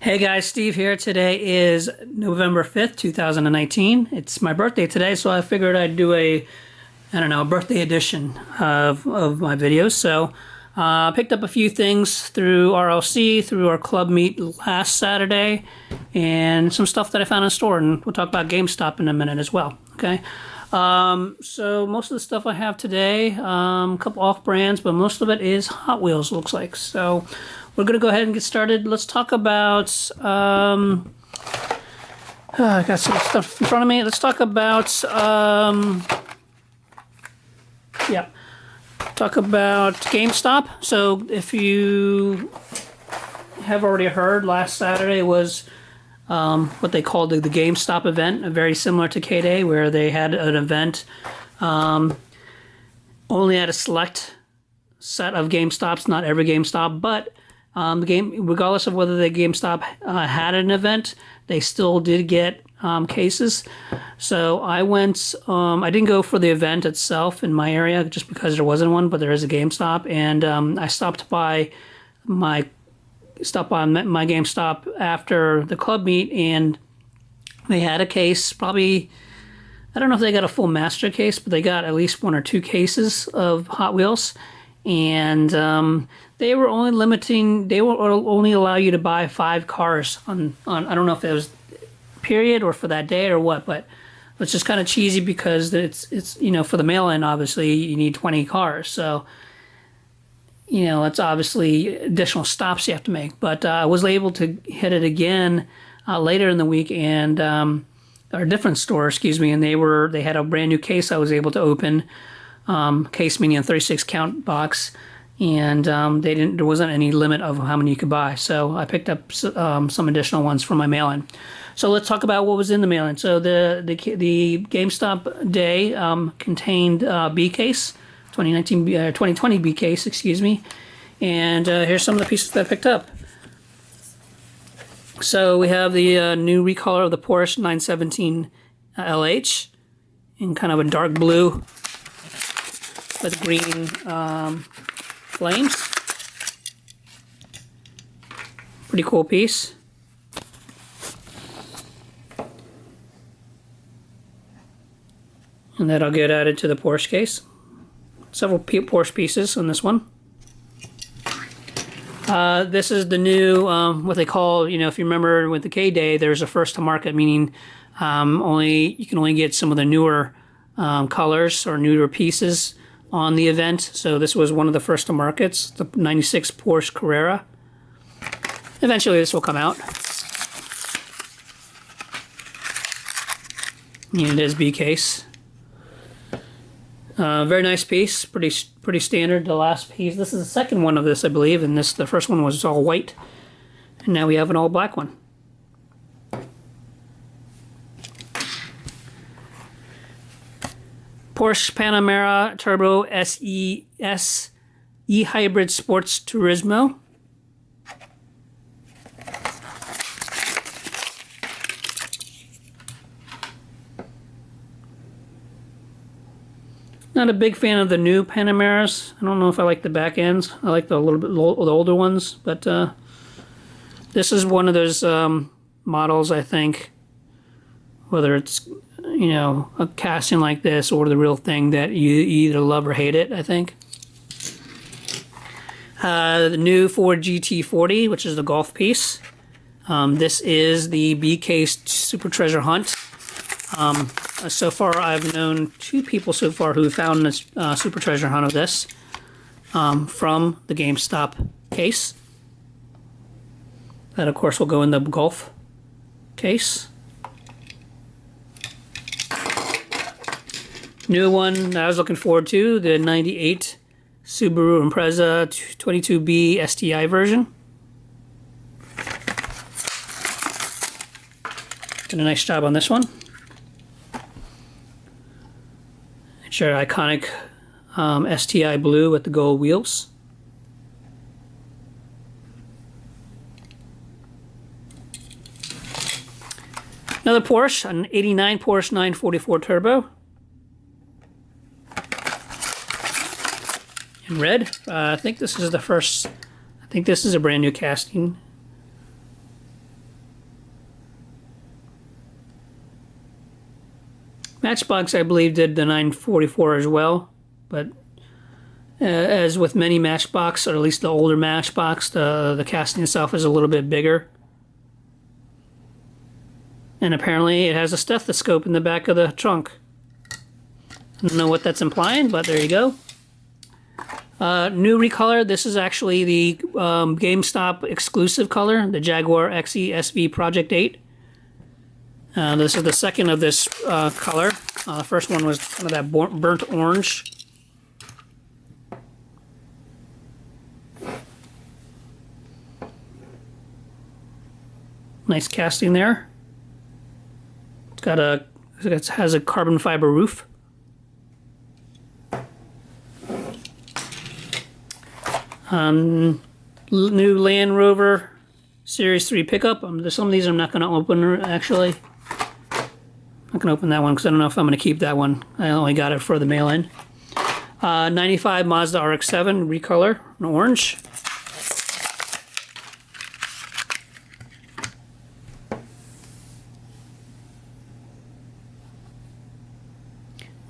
Hey guys, Steve here. Today is November 5th, 2019. It's my birthday today, so I figured I'd do a birthday edition of my videos. So I picked up a few things through RLC, through our club meet last Saturday, and some stuff that I found in store, and we'll talk about Gamestop in a minute as well, okay? So most of the stuff I have today, a couple off-brands, but most of it is Hot Wheels, looks like. So we're going to go ahead and get started. Let's talk about, I got some stuff in front of me. Let's talk about, talk about GameStop. So if you have already heard, last Saturday was what they called the GameStop event, very similar to K-Day, where they had an event only at a select set of GameStops, not every GameStop, but regardless of whether the GameStop had an event, they still did get cases. So I went, I didn't go for the event itself in my area just because there wasn't one, but there is a GameStop, and I stopped by my GameStop after the club meet, and they had a case, probably, I don't know if they got a full master case, but they got at least one or two cases of Hot Wheels, and they were only allow you to buy 5 cars on I don't know if it was period or for that day or what, but it's just kind of cheesy because it's for the mail-in, obviously you need 20 cars, so it's obviously additional stops you have to make. But I was able to hit it again later in the week, and or a different store, excuse me, and they had a brand new case I was able to open, case meaning a 36 count box, and there wasn't any limit of how many you could buy, so I picked up some additional ones for my mail-in. So let's talk about what was in the mail-in. So the GameStop day contained B case, 2020 B case, excuse me, and here's some of the pieces that I picked up. So we have the new recolor of the Porsche 917 LH in kind of a dark blue with green flames. Pretty cool piece. And that'll get added to the Porsche case. Several Porsche pieces on this one. This is the new, what they call, if you remember with the K-Day, there's a first to market, meaning you can only get some of the newer colors or newer pieces on the event. So this was one of the first to markets, the 96 Porsche Carrera. Eventually this will come out. And it is B case. Very nice piece, pretty standard. The last piece, this is the second one of this, I believe, and the first one was all white, and now we have an all black one. Porsche Panamera Turbo SES E-Hybrid Sports Turismo. Not a big fan of the new Panameras. I don't know if I like the back ends. I like the little bit the older ones, but this is one of those models, I think, whether it's a casting like this or the real thing, that you either love or hate it, I think. The new Ford GT40, which is the Golf piece. This is the B-Case Super Treasure Hunt. So far, I've known 2 people so far who found this Super Treasure Hunt of this from the GameStop case. That, of course, will go in the Golf case. New one that I was looking forward to, the 98 Subaru Impreza 22B STI version. Did a nice job on this one. It's your iconic STI blue with the gold wheels. Another Porsche, an 89 Porsche 944 Turbo. In red. I think this is the first, I think this is a brand new casting. Matchbox, I believe, did the 944 as well, but as with many Matchbox, or at least the older Matchbox, the casting itself is a little bit bigger. And apparently it has a stethoscope in the back of the trunk. I don't know what that's implying, but there you go. New recolor. This is actually the GameStop exclusive color, the Jaguar XE SV Project 8. This is the second of this color. The first one was kind of that burnt orange. Nice casting there. It has a carbon fiber roof. New Land Rover Series 3 pickup. Some of these I'm not going to open, actually. I'm not going to open that one because I don't know if I'm going to keep that one. I only got it for the mail-in. 95 Mazda RX-7 recolor in orange.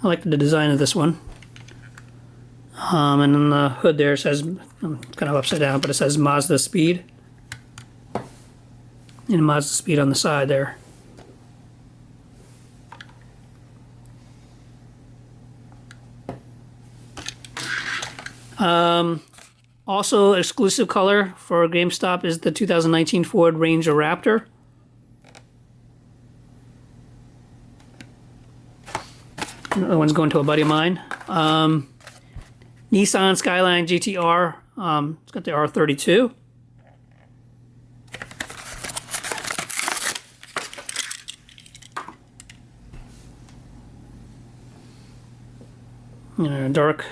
I like the design of this one. And then the hood there says, kind of upside down, but it says Mazda Speed. And Mazda Speed on the side there. Also, exclusive color for GameStop is the 2019 Ford Ranger Raptor. Another one's going to a buddy of mine. Nissan Skyline GTR. It's got the R32. Dark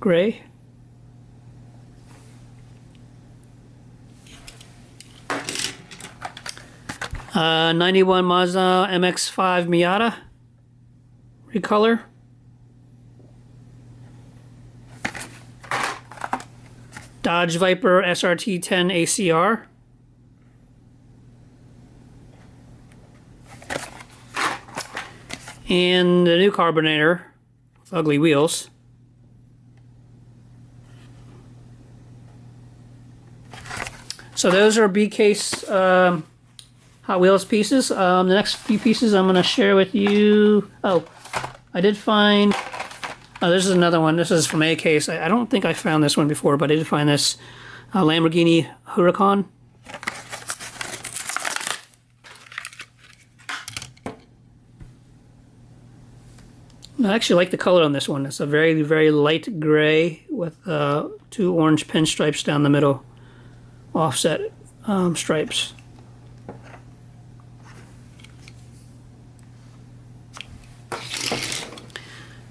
gray. '91 Mazda MX-5 Miata recolor. Dodge Viper SRT 10 ACR. And the new carbonator with ugly wheels. So those are B-Case Hot Wheels pieces. The next few pieces I'm going to share with you. Oh, I did find... Oh, this is another one. This is from A-Case. I don't think I found this one before, but I did find this Lamborghini Huracan. I actually like the color on this one. It's a very, very light gray with 2 orange pinstripes down the middle, offset stripes.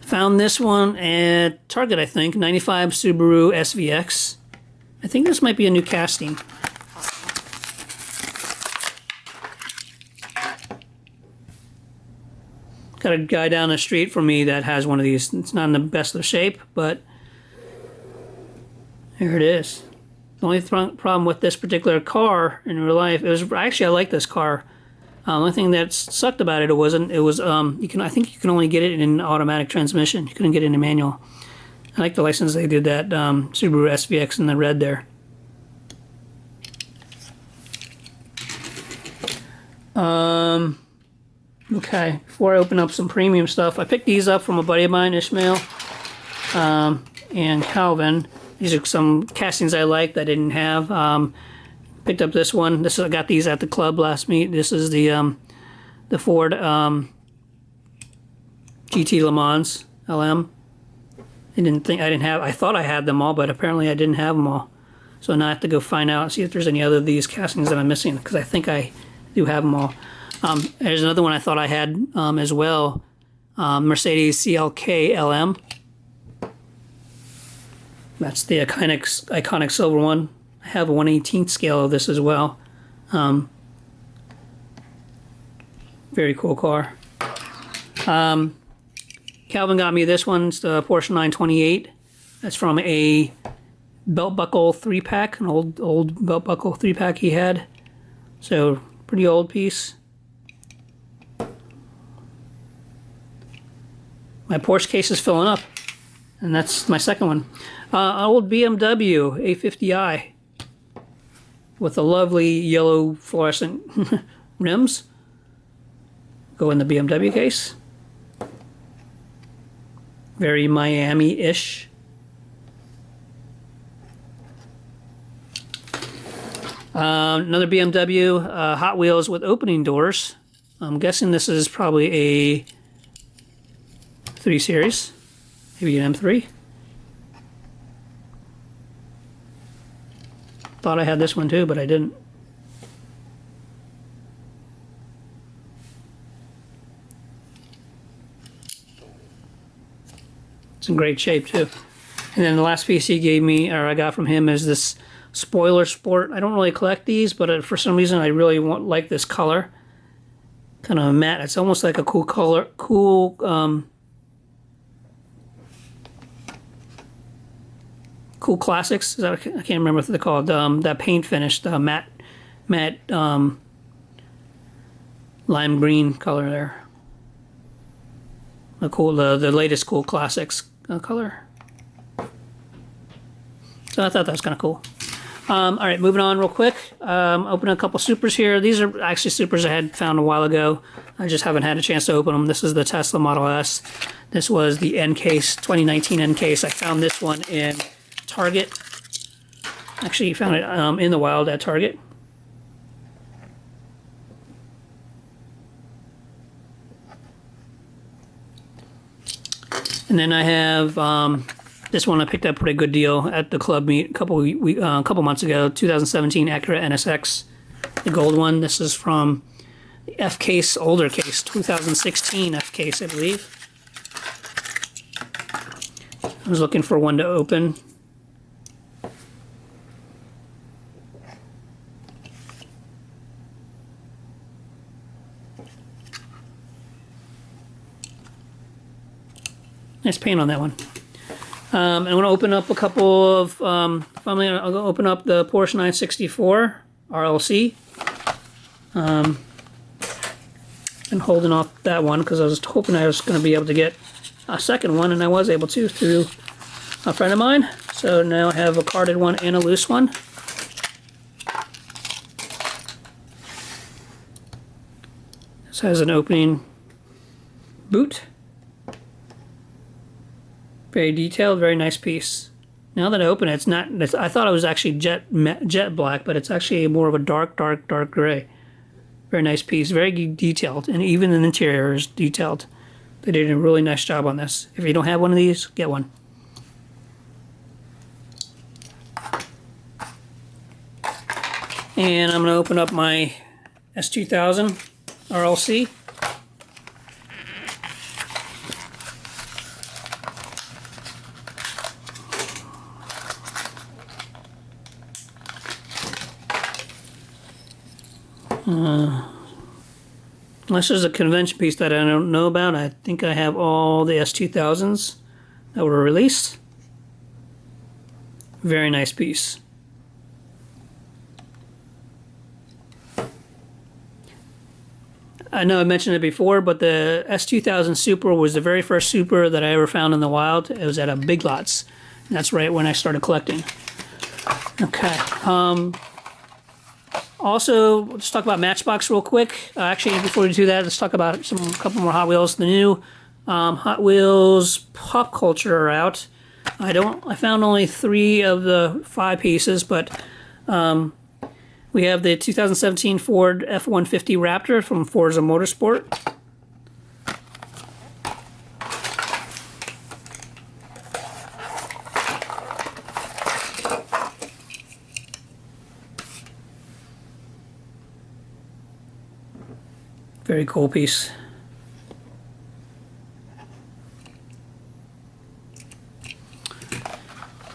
Found this one at Target, I think. 95 Subaru SVX. I think this might be a new casting. Got a guy down the street from me that has one of these. It's not in the best of shape, but here it is. The only problem with this particular car in real life, I like this car. The only thing that sucked about it, I think you can only get it in automatic transmission. You couldn't get it in a manual. I like the license they did that Subaru SVX in the red there. Okay, before I open up some premium stuff, I picked these up from a buddy of mine, Ishmael, and Calvin. These are some castings I liked that I didn't have. Picked up this one. I got these at the club last meet. This is the Ford GT Le Mans LM. I thought I had them all, but apparently I didn't have them all. So now I have to go find out, see if there's any other of these castings that I'm missing, because I think I do have them all. There's another one I thought I had as well. Mercedes CLK LM. That's the iconic silver one. I have a 1/18th scale of this as well. Very cool car. Calvin got me this one. It's the Porsche 928. That's from a belt buckle 3-pack, an old belt buckle 3-pack he had. So pretty old piece. my Porsche case is filling up, and that's my second one. Old BMW A50i with the lovely yellow fluorescent rims. Go in the BMW case. Very Miami-ish. Another BMW Hot Wheels with opening doors. I'm guessing this is probably a 3 Series, maybe an M3. Thought I had this one too, but I didn't. It's in great shape too. And then the last piece he gave me, or I got from him, is this Spoiler Sport. I don't really collect these, but for some reason I really like this color. Kind of matte. It's almost like a cool color, cool classics. I can't remember what they're called. That paint finish, the matte lime green color there. The latest cool classics color. So I thought that was kind of cool. All right, moving on real quick. Open a couple supers here. These are actually supers I had found a while ago. I just haven't had a chance to open them. This is the Tesla Model S. This was the N case, 2019 N case. I found this one in Target. Actually, found it in the wild at Target. And then I have this one I picked up a pretty good deal at the club meet a couple months ago. 2017 Acura NSX, the gold one. This is from the F case, older case, 2016 F case, I believe. I was looking for one to open. Nice paint on that one. I'm going to open up a couple of, finally I'll go open up the Porsche 964 RLC. Been holding off that one because I was hoping I was going to be able to get a second one, and I was able to through a friend of mine. So now I have a carded one and a loose one. This has an opening boot. Very detailed, very nice piece. Now that I open it, I thought it was actually jet black, but it's actually more of a dark gray. Very nice piece, very detailed, and even the interior is detailed. They did a really nice job on this. If you don't have one of these, get one. And I'm going to open up my S2000 RLC. Unless there's a convention piece that I don't know about, I think I have all the S2000s that were released. Very nice piece. I know I mentioned it before, but the S2000 Super was the very first Super that I ever found in the wild. It was at a Big Lots, and that's right when I started collecting. Okay. Also, let's talk about Matchbox real quick. Actually, before we do that, let's talk about a couple more Hot Wheels. The new Hot Wheels Pop Culture are out. I found only 3 of the 5 pieces, but we have the 2017 Ford F-150 Raptor from Forza Motorsport. Very cool piece.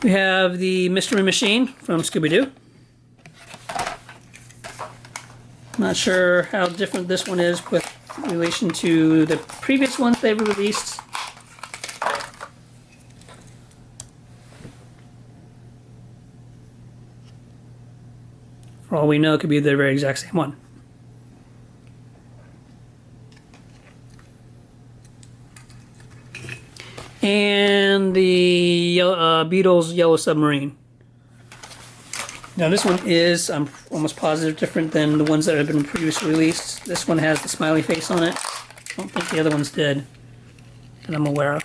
We have the Mystery Machine from Scooby-Doo. Not sure how different this one is with relation to the previous ones they've released. For all we know, it could be the very exact same one. and the Beatles Yellow Submarine. Now this one is, I'm almost positive, different than the ones that have been previously released. This one has the smiley face on it. I don't think the other ones did, that I'm aware of.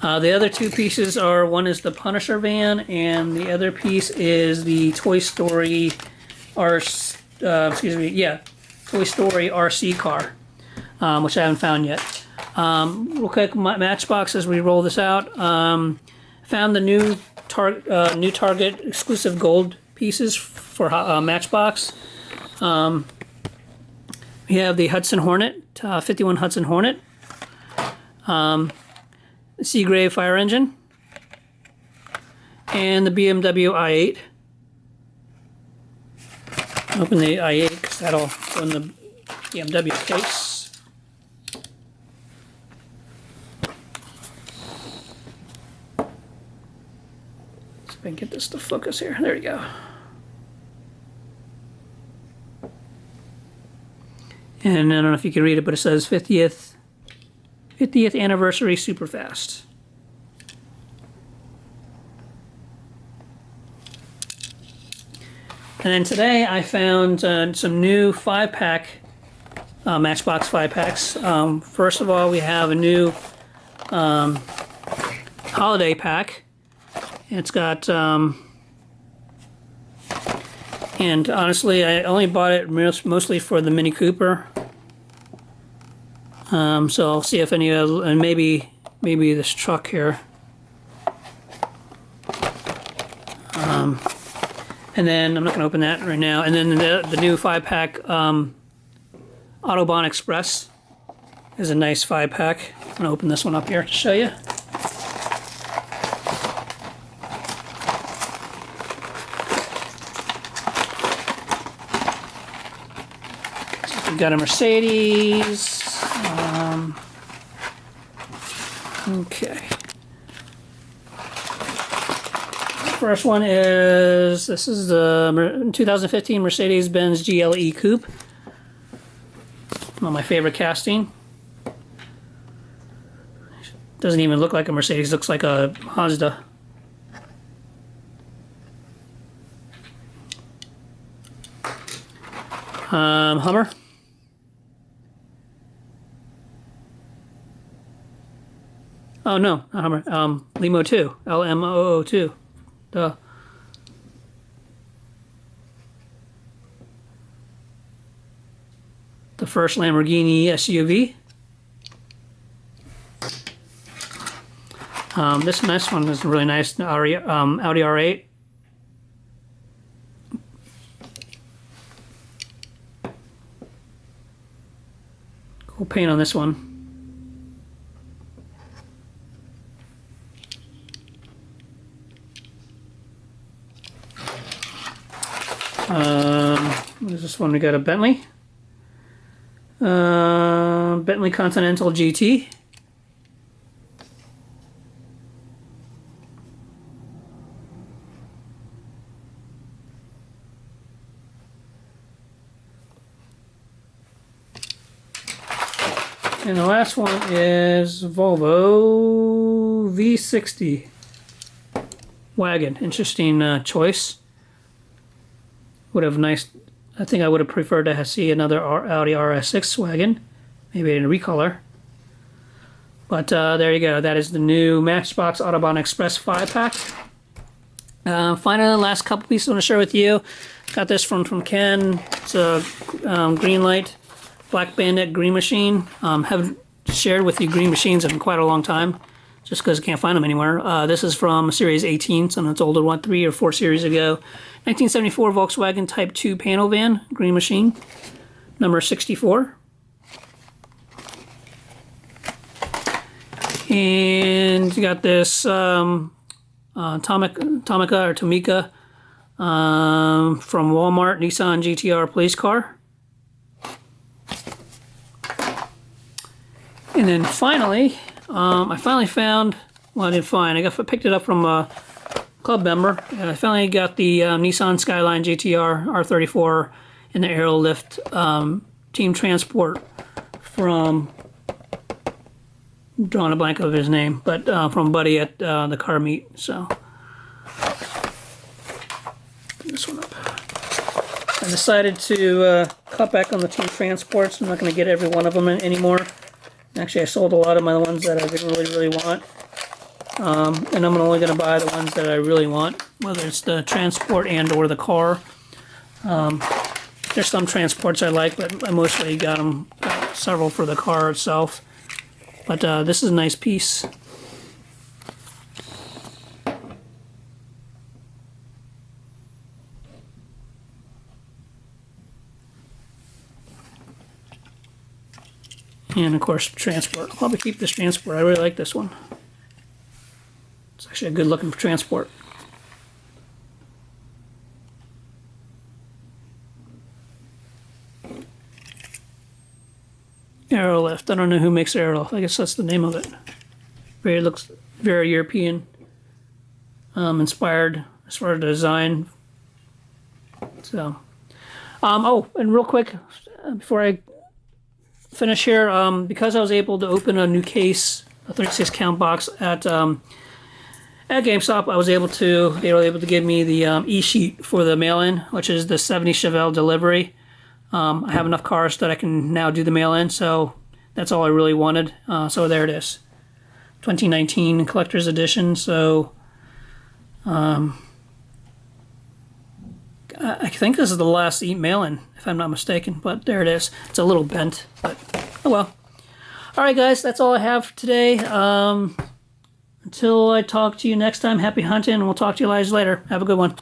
The other two pieces are, one is the Punisher van, and the other piece is the Toy Story Toy Story RC car, which I haven't found yet. Real quick, Matchbox, as we roll this out, found the new Target exclusive gold pieces for Matchbox. We have the Hudson Hornet, 51 Hudson Hornet. Seagrave fire engine, and the BMW i8. Open the i8 because that'll go in the BMW case. See if I can get this to focus here. There you go. And I don't know if you can read it, but it says 50th anniversary super fast. And then today I found some new 5-pack Matchbox 5-packs. First of all, we have a new holiday pack. It's got and honestly I only bought it mostly for the Mini Cooper. So I'll see if any of, and maybe this truck here. And then I'm not going to open that right now. And then the new 5-pack Autobahn Express is a nice 5-pack. I'm going to open this one up here to show you. So we've got a Mercedes. Okay. First one is, this is the 2015 Mercedes-Benz GLE Coupe. One of my favorite casting. Doesn't even look like a Mercedes, looks like a Mazda. Hummer. Oh no, not Hummer. Limo 2, LMOO2. Duh. The first Lamborghini SUV. This next one is really nice. Audi R8. Cool paint on this one. What is this one? We got a Bentley. Bentley Continental GT. And the last one is Volvo V60 wagon. Interesting choice. Would have I think I would have preferred to see another Audi RS6 wagon, maybe in a recolor. But there you go. That is the new Matchbox Autobahn Express 5-pack. Finally, the last couple pieces I want to share with you. Got this from Ken. It's a green light, Black Bandit Green Machine. Haven't shared with you green machines in quite a long time, just because I can't find them anywhere. This is from Series 18, so it's older one, 3 or 4 series ago. 1974 Volkswagen Type 2 panel van, green machine, number 64. And you got this Tomica from Walmart Nissan GTR police car. And then finally, I finally found, well, I didn't find, I picked it up from club member. I finally got the Nissan Skyline GTR R34 in the Aerolift team transport from, I'm drawing a blank of his name, but from a buddy at the car meet. So put this one up. I decided to cut back on the team transports. I'm not going to get every one of them anymore. Actually, I sold a lot of my ones that I didn't really want. And I'm only going to buy the ones that I really want, whether it's the transport and or the car. There's some transports I like, but I mostly got several for the car itself. But this is a nice piece. And of course, transport. I'll probably keep this transport. I really like this one. It's actually a good looking transport. Aerolift. I don't know who makes Aerolift. I guess that's the name of it. Looks very European inspired as far as design. So, oh, and real quick before I finish here, because I was able to open a new case, a 36 count box at GameStop, they were able to give me the e-sheet for the mail-in, which is the 70 Chevelle delivery. I have enough cars that I can now do the mail-in, so that's all I really wanted. So there it is, 2019 collector's edition. So I think this is the last mail-in, if I'm not mistaken, but there it is. It's a little bent, but oh well. All right, guys, that's all I have today. Until I talk to you next time, happy hunting, and we'll talk to you guys later. Have a good one.